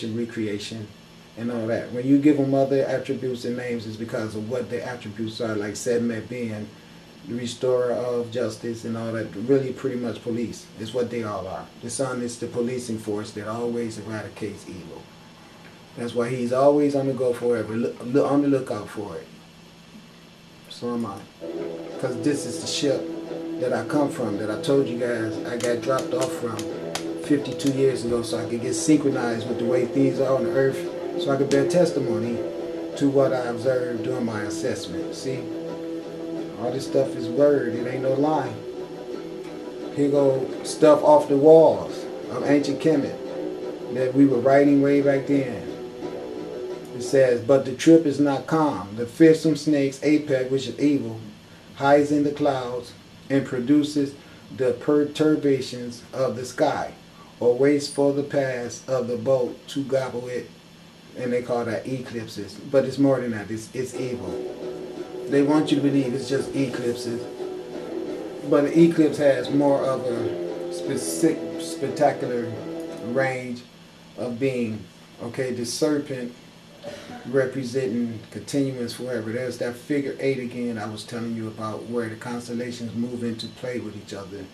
recreation, and all that. When you give them other attributes and names, it's because of what their attributes are, like Sedmet being the restorer of justice and all that. Really, pretty much police is what they all are. The sun is the policing force that always eradicates evil. That's why he's always on the go forever, on the lookout for it. So am I. Because this is the ship that I come from, that I told you guys I got dropped off from 52 years ago, so I could get synchronized with the way things are on the earth, so I could bear testimony to what I observed during my assessment. See, all this stuff is word, it ain't no lie. Here go stuff off the walls of ancient Kemet that we were writing way back then. It says, but the trip is not calm. The fearsome snake's apex, which is evil, hides in the clouds and produces the perturbations of the sky, or waits for the pass of the boat to gobble it, and they call that eclipses. But it's more than that, it's evil. They want you to believe it's just eclipses, but an eclipse has more of a specific, spectacular range of being. Okay, the serpent representing continuance forever. There's that figure 8 again I was telling you about, where the constellations move into play with each other.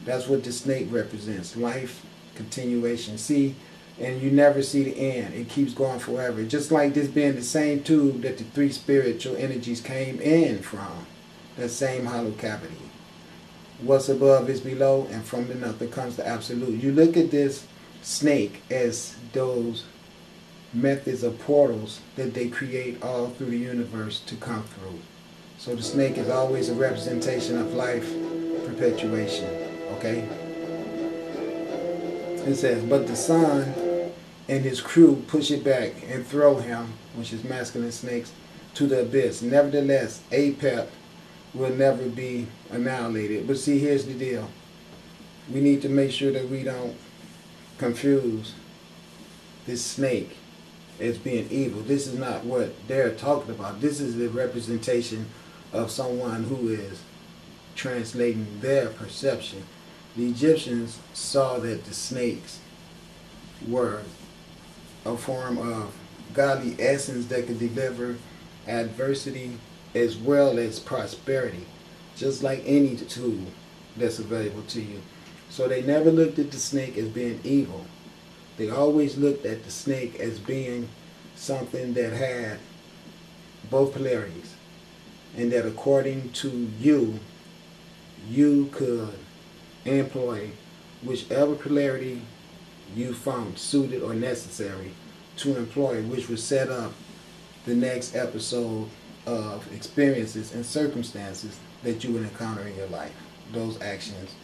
That's what the snake represents, life, continuation. See, and you never see the end. It keeps going forever. Just like this being the same tube that the 3 spiritual energies came in from, that same hollow cavity. What's above is below, and from the nothing comes the absolute. You look at this snake as those methods of portals that they create all through the universe to come through. So the snake is always a representation of life, perpetuation. Okay? It says, but the sun and his crew push it back and throw him, which is masculine snakes, to the abyss. Nevertheless, Apep will never be annihilated. But see, here's the deal. We need to make sure that we don't confuse this snake as being evil. This is not what they're talking about. This is the representation of someone who is translating their perception. The Egyptians saw that the snakes were a form of godly essence that could deliver adversity as well as prosperity, just like any tool that's available to you. So they never looked at the snake as being evil. They always looked at the snake as being something that had both polarities, and that according to you, you could employ whichever polarity you found suited or necessary to employ, which would set up the next episode of experiences and circumstances that you would encounter in your life. Those actions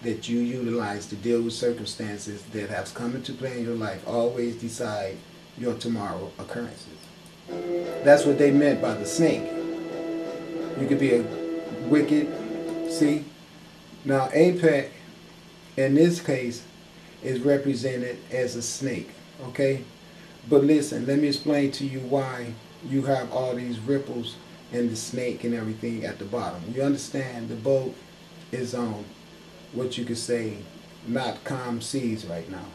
that you utilize to deal with circumstances that have come into play in your life always decide your tomorrow occurrences. That's what they meant by the snake. You could be a wicked, see? Now APEC, in this case, is represented as a snake, okay? But listen, let me explain to you why you have all these ripples in the snake and everything at the bottom. You understand the boat is on what you could say not calm seas right now.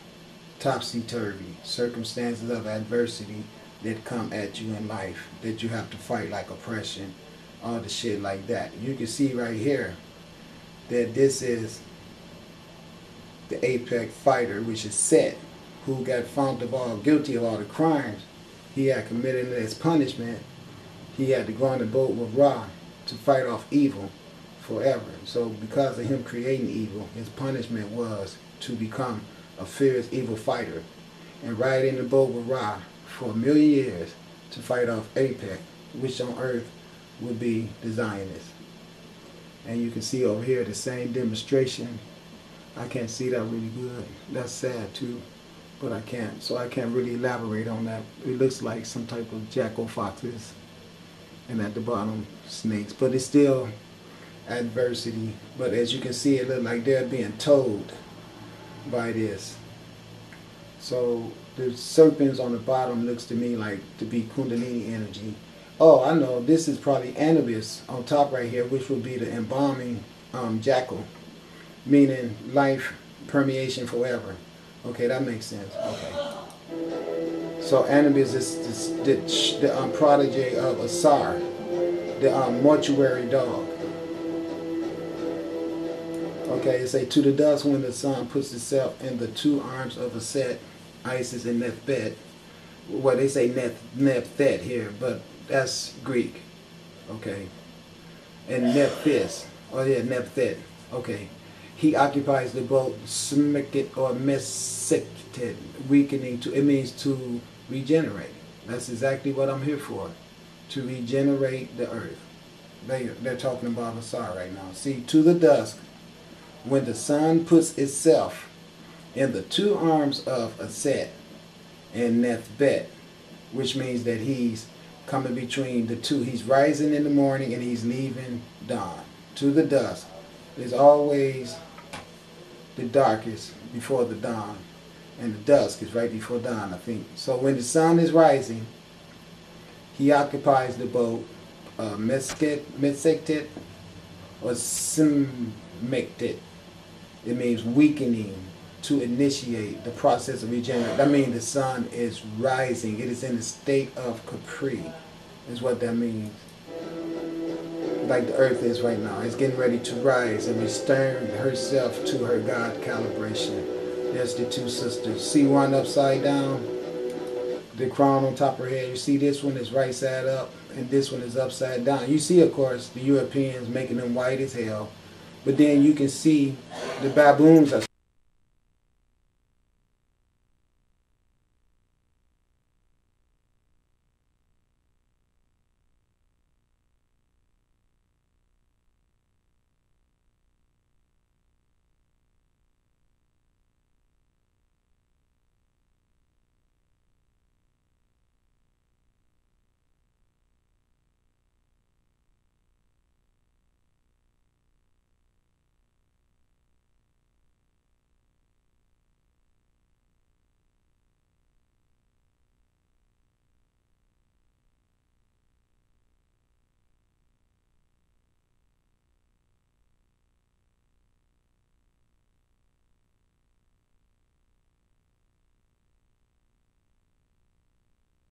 Topsy-turvy, circumstances of adversity that come at you in life that you have to fight, like oppression, all the shit like that. You can see right here that this is the apex fighter, which is Set, who got found guilty of all the crimes he had committed as punishment. He had to go on the boat with Ra to fight off evil forever. So because of him creating evil, his punishment was to become a fierce evil fighter and ride in the boat with Ra for 1,000,000 years to fight off Apec, which on earth would be the Zionists. And you can see over here the same demonstration. I can't see that really good. That's sad too, but I can't. So I can't really elaborate on that. It looks like some type of jackal foxes, and at the bottom snakes, but it's still adversity. But as you can see, it looks like they're being towed by this. So the serpents on the bottom looks to me like to be Kundalini energy. Oh, I know, this is probably Anubis on top right here, which would be the embalming jackal, meaning life permeation forever. Okay, that makes sense. Okay. So Anubis is the prodigy of Asar, the mortuary dog. Okay, it say, to the dust when the sun puts itself in the two arms of a set, Isis and Nephbet. Well, they say Nephthet here, but that's Greek. Okay. And Nephthys. Oh yeah, Nephthet. Okay. He occupies the boat, Smekit or Mesektet, weakening to, it means to regenerate. That's exactly what I'm here for. To regenerate the earth. They're talking about Asar right now. See, to the dusk, when the sun puts itself in the two arms of Aset and Nephbet, which means that he's coming between the two. He's rising in the morning and he's leaving dawn. To the dusk. There's always the darkest before the dawn, and the dusk is right before dawn, I think. So when the sun is rising, he occupies the boat, Mesektet or Smektet. It means weakening, to initiate the process of regeneration. That means the sun is rising. It is in a state of Capri, is what that means. Like the earth is right now. It's getting ready to rise and return herself to her God calibration. There's the two sisters. See one upside down? The crown on top of her head. You see this one is right side up and this one is upside down. You see, of course, the Europeans making them white as hell. But then you can see the baboons are